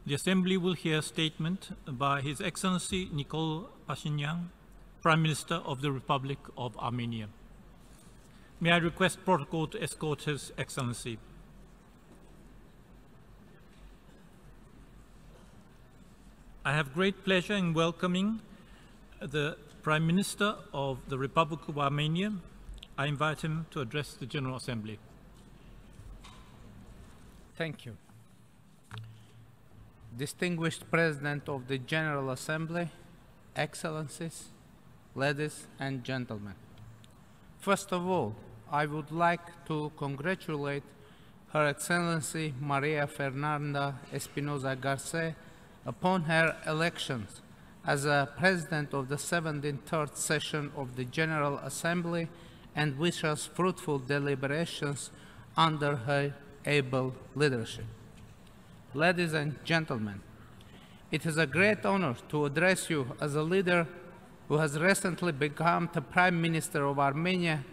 The Assembly will hear a statement by His Excellency Nikol Phashinyan, Prime Minister of the Republic of Armenia. May I request protocol to escort His Excellency. I have great pleasure in welcoming the Prime Minister of the Republic of Armenia. I invite him to address the General Assembly. Thank you. Distinguished President of the General Assembly, Excellencies, ladies and gentlemen. First of all, I would like to congratulate Her Excellency Maria Fernanda Espinosa Garce upon her elections as a President of the 73rd session of the General Assembly and wish us fruitful deliberations under her able leadership. Ladies and gentlemen, it is a great honor to address you as a leader who has recently become the Prime Minister of Armenia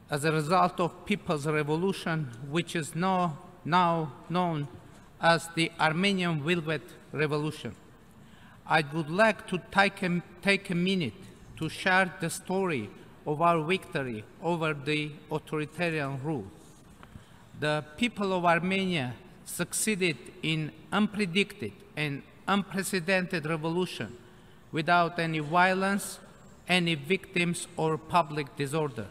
as a result of People's Revolution, which is now known as the Armenian Velvet Revolution. I would like to take a minute to share the story of our victory over the authoritarian rule. The people of Armenia succeeded in unpredicted and unprecedented revolution without any violence, any victims, or public disorder.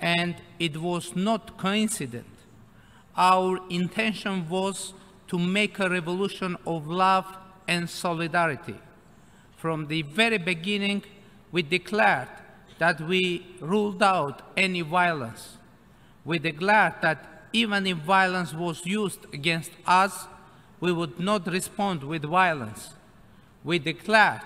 And it was not coincident. Our intention was to make a revolution of love and solidarity. From the very beginning, we declared that we ruled out any violence. We declared that even if violence was used against us, we would not respond with violence. We declared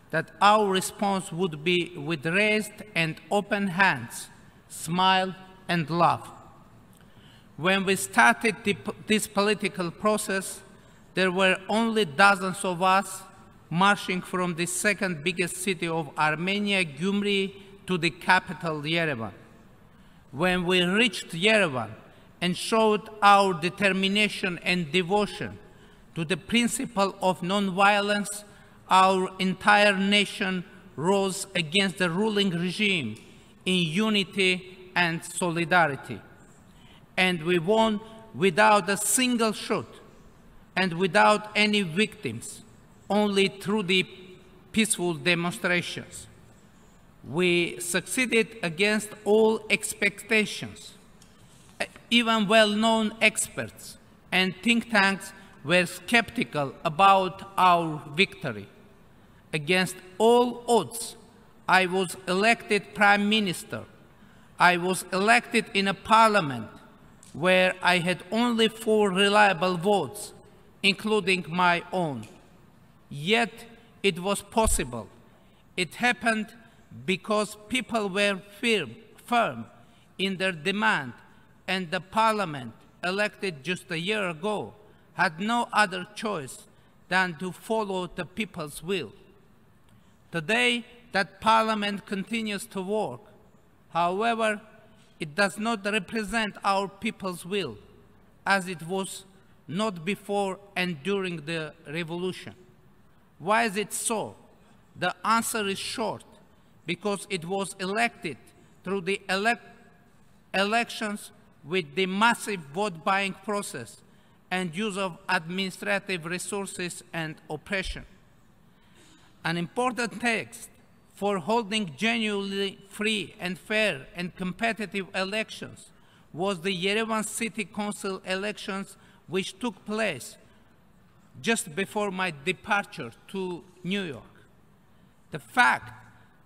that our response would be with raised and open hands, smile and love. When we started this political process, there were only dozens of us marching from the second biggest city of Armenia, Gyumri, to the capital, Yerevan. When we reached Yerevan and showed our determination and devotion to the principle of nonviolence, our entire nation rose against the ruling regime in unity and solidarity. And we won without a single shot and without any victims, only through the peaceful demonstrations. We succeeded against all expectations. Even well-known experts and think tanks were skeptical about our victory. Against all odds, I was elected Prime Minister. I was elected in a parliament where I had only 4 reliable votes, including my own. Yet it was possible. It happened because people were firm in their demand, and the parliament, elected just a year ago, had no other choice than to follow the people's will. Today, that parliament continues to work. However, it does not represent our people's will, as it was not before and during the revolution. Why is it so? The answer is short, because it was elected through the elections with the massive vote-buying process and use of administrative resources and oppression. An important text for holding genuinely free and fair and competitive elections was the Yerevan City Council elections, which took place just before my departure to New York. The fact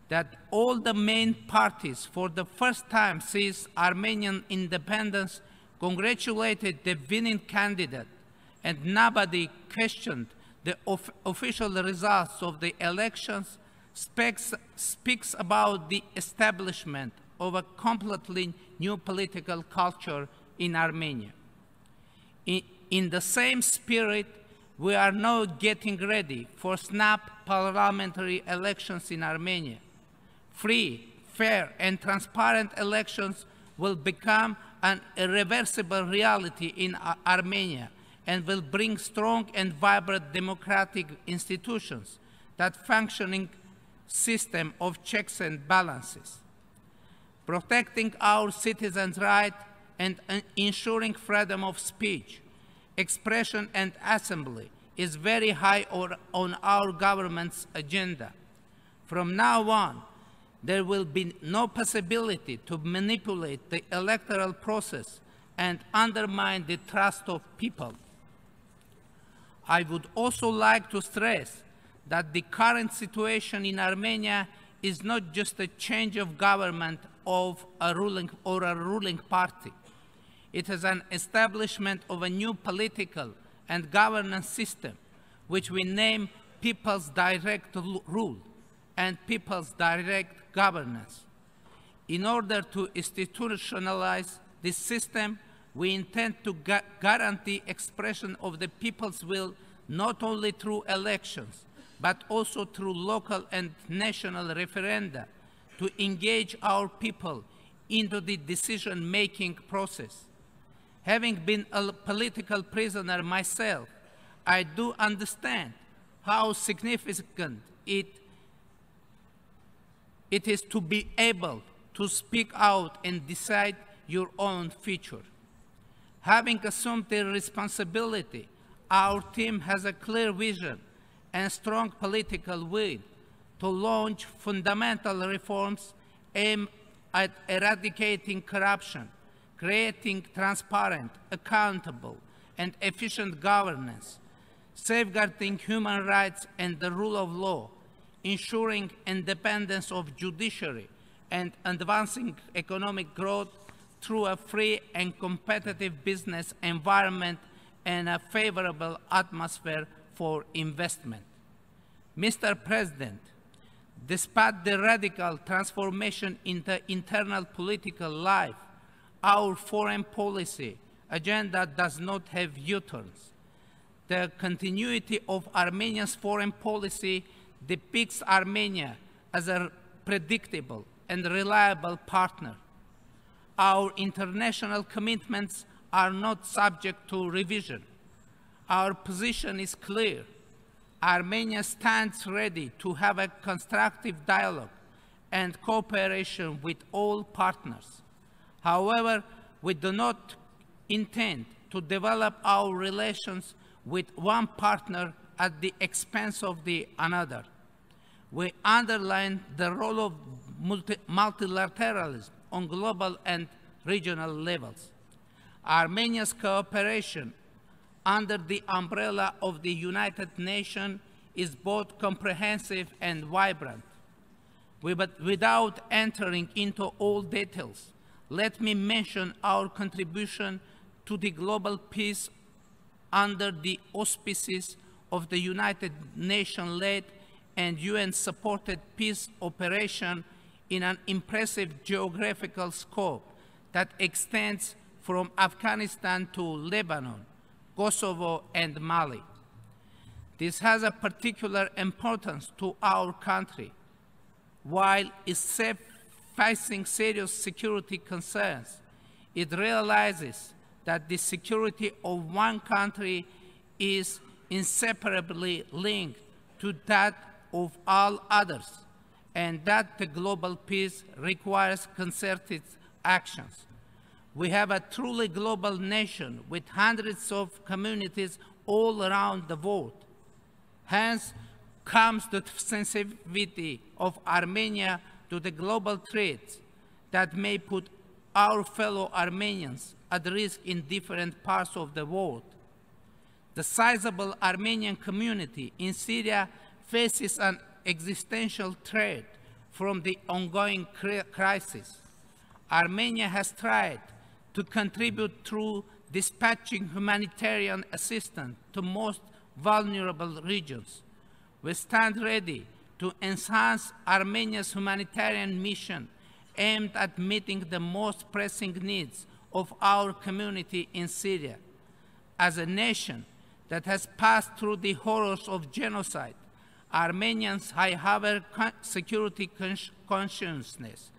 that all the main parties for the first time since Armenian independence congratulated the winning candidate and nobody questioned the official results of the elections speaks about the establishment of a completely new political culture in Armenia. In the same spirit, we are now getting ready for snap parliamentary elections in Armenia. Free, fair, and transparent elections will become an irreversible reality in Armenia, and will bring strong and vibrant democratic institutions that functioning system of checks and balances. Protecting our citizens' rights and ensuring freedom of speech, expression and assembly is very high on our government's agenda. From now on, there will be no possibility to manipulate the electoral process and undermine the trust of people. I would also like to stress that the current situation in Armenia is not just a change of government of a ruling party. It is an establishment of a new political and governance system, which we name People's Direct Rule and People's Direct Governance. In order to institutionalize this system, we intend to guarantee expression of the people's will not only through elections, but also through local and national referenda to engage our people into the decision-making process. Having been a political prisoner myself, I do understand how significant it is to be able to speak out and decide your own future. Having assumed the responsibility, our team has a clear vision and strong political will to launch fundamental reforms aimed at eradicating corruption, creating transparent, accountable, and efficient governance, safeguarding human rights and the rule of law, ensuring independence of judiciary, and advancing economic growth through a free and competitive business environment and a favorable atmosphere for investment. Mr. President, despite the radical transformation in the internal political life, our foreign policy agenda does not have U-turns. The continuity of Armenia's foreign policy depicts Armenia as a predictable and reliable partner. Our international commitments are not subject to revision. Our position is clear. Armenia stands ready to have a constructive dialogue and cooperation with all partners. However, we do not intend to develop our relations with one partner at the expense of the another. We underline the role of multilateralism on global and regional levels. Armenia's cooperation under the umbrella of the United Nations is both comprehensive and vibrant. But without entering into all details, let me mention our contribution to the global peace under the auspices of the United Nations-led and UN-supported peace operation in an impressive geographical scope that extends from Afghanistan to Lebanon, Kosovo, and Mali. This has a particular importance to our country. While it's facing serious security concerns, it realizes that the security of one country is inseparably linked to that of all others, and that the global peace requires concerted actions. We have a truly global nation with hundreds of communities all around the world. Hence comes the sensitivity of Armenia to the global threats that may put our fellow Armenians at risk in different parts of the world. The sizable Armenian community in Syria faces an existential threat from the ongoing crisis. Armenia has tried to contribute through dispatching humanitarian assistance to most vulnerable regions. We stand ready to enhance Armenia's humanitarian mission aimed at meeting the most pressing needs of our community in Syria. As a nation that has passed through the horrors of genocide, Armenians have a security consciousness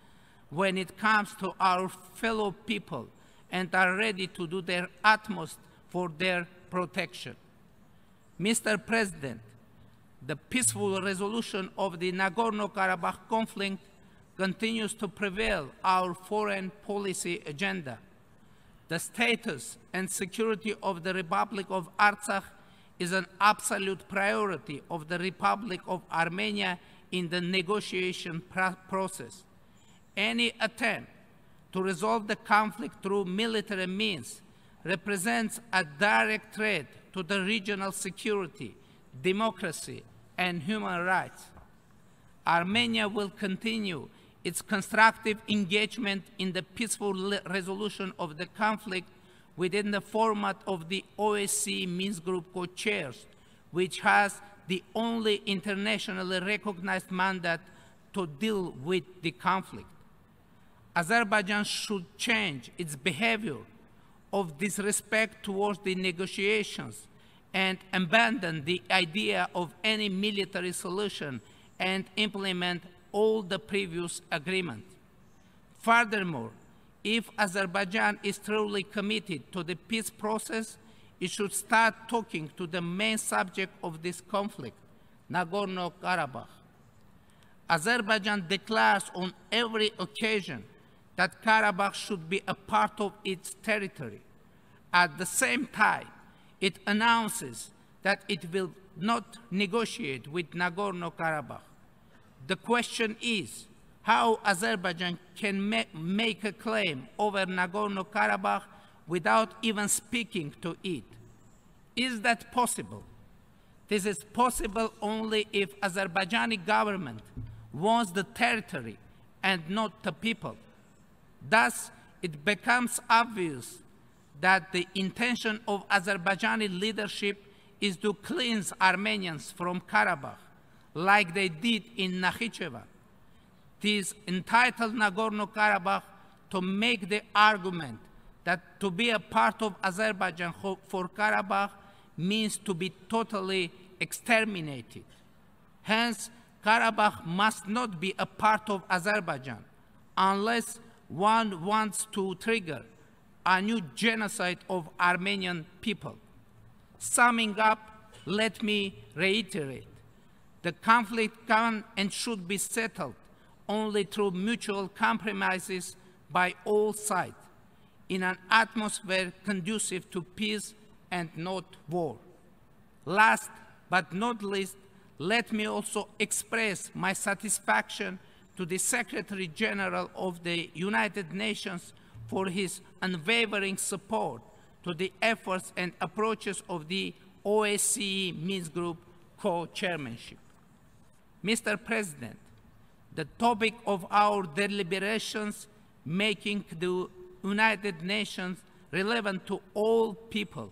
when it comes to our fellow people and are ready to do their utmost for their protection. Mr. President, the peaceful resolution of the Nagorno-Karabakh conflict continues to prevail our foreign policy agenda. The status and security of the Republic of Artsakh is an absolute priority of the Republic of Armenia in the negotiation process. Any attempt to resolve the conflict through military means represents a direct threat to the regional security, democracy, and human rights. Armenia will continue its constructive engagement in the peaceful resolution of the conflict within the format of the OSCE Minsk Group co-chairs, which has the only internationally recognized mandate to deal with the conflict. Azerbaijan should change its behavior of disrespect towards the negotiations and abandon the idea of any military solution and implement all the previous agreements. Furthermore, if Azerbaijan is truly committed to the peace process, it should start talking to the main subject of this conflict, Nagorno-Karabakh. Azerbaijan declares on every occasion that Karabakh should be a part of its territory. At the same time, it announces that it will not negotiate with Nagorno-Karabakh. The question is how Azerbaijan can make a claim over Nagorno-Karabakh without even speaking to it. Is that possible? This is possible only if Azerbaijani government wants the territory and not the people. Thus, it becomes obvious that the intention of Azerbaijani leadership is to cleanse Armenians from Karabakh, like they did in Nakhichevan. It is entitled Nagorno-Karabakh to make the argument that to be a part of Azerbaijan for Karabakh means to be totally exterminated. Hence, Karabakh must not be a part of Azerbaijan unless one wants to trigger a new genocide of Armenian people. Summing up, let me reiterate. The conflict can and should be settled only through mutual compromises by all sides, in an atmosphere conducive to peace and not war. Last but not least, let me also express my satisfaction to the Secretary General of the United Nations for his unwavering support to the efforts and approaches of the OSCE Minsk Group co-chairmanship. Mr. President, the topic of our deliberations making the United Nations relevant to all people,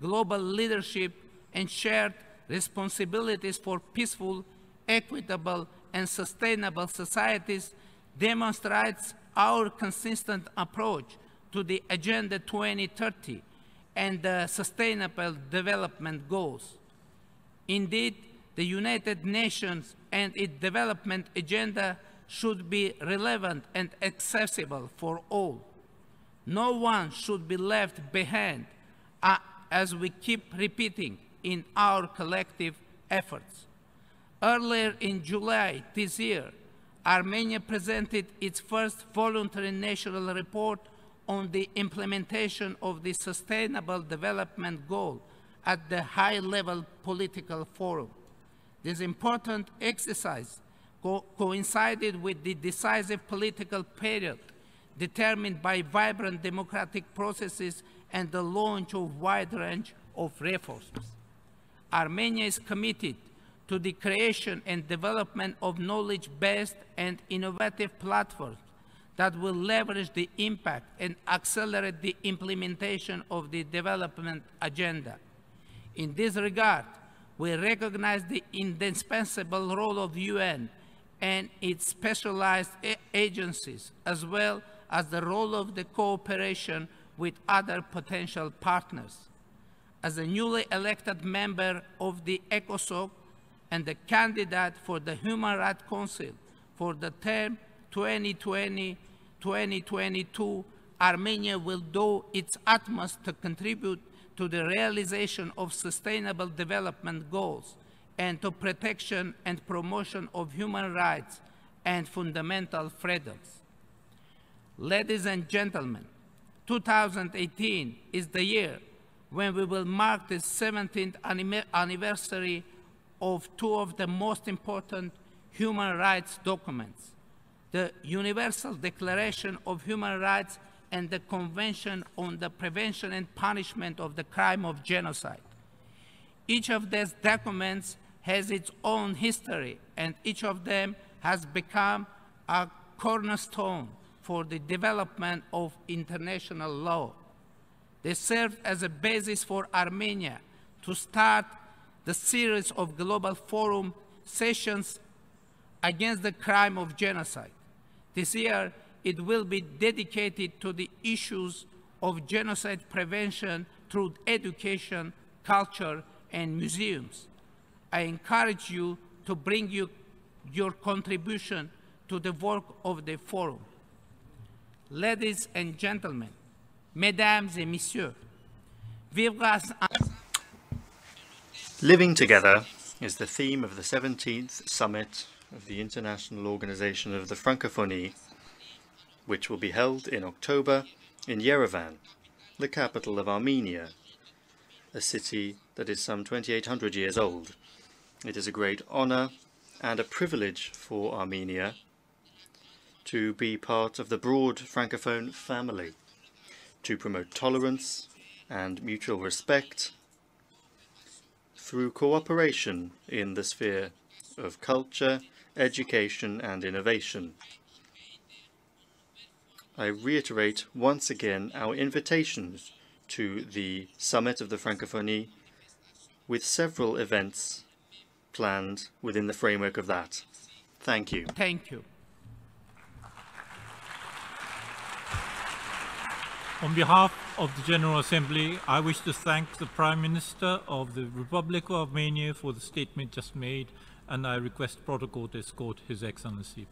global leadership, and shared responsibilities for peaceful, equitable, and sustainable societies demonstrates our consistent approach to the Agenda 2030 and the Sustainable Development Goals. Indeed, the United Nations and its development agenda should be relevant and accessible for all. No one should be left behind, as we keep repeating in our collective efforts. Earlier in July this year, Armenia presented its first voluntary national report on the implementation of the Sustainable Development Goal at the high-level political forum. This important exercise coincided with the decisive political period determined by vibrant democratic processes and the launch of a wide range of reforms. Armenia is committed to the creation and development of knowledge-based and innovative platforms that will leverage the impact and accelerate the implementation of the development agenda. In this regard, we recognize the indispensable role of the UN and its specialized agencies, as well as the role of the cooperation with other potential partners. As a newly elected member of the ECOSOC and the candidate for the Human Rights Council for the term 2020-2022, Armenia will do its utmost to contribute to the realization of sustainable development goals and to protection and promotion of human rights and fundamental freedoms. Ladies and gentlemen, 2018 is the year when we will mark the 17th anniversary of two of the most important human rights documents, the Universal Declaration of Human Rights and the Convention on the Prevention and Punishment of the Crime of Genocide. Each of these documents has its own history, and each of them has become a cornerstone for the development of international law. They served as a basis for Armenia to start the series of global forum sessions against the crime of genocide. This year, it will be dedicated to the issues of genocide prevention through education, culture, and museums. I encourage you to bring your contribution to the work of the forum. Ladies and gentlemen, mesdames et messieurs, vivre Living together is the theme of the 17th Summit of the International Organization of the Francophonie, which will be held in October in Yerevan, the capital of Armenia, a city that is some 2,800 years old. It is a great honor and a privilege for Armenia to be part of the broad Francophone family, to promote tolerance and mutual respect through cooperation in the sphere of culture, education, and innovation. I reiterate once again our invitations to the Summit of the Francophonie, with several events planned within the framework of that. Thank you. Thank you. On behalf of the General Assembly, I wish to thank the Prime Minister of the Republic of Armenia for the statement just made, and I request protocol to escort His Excellency.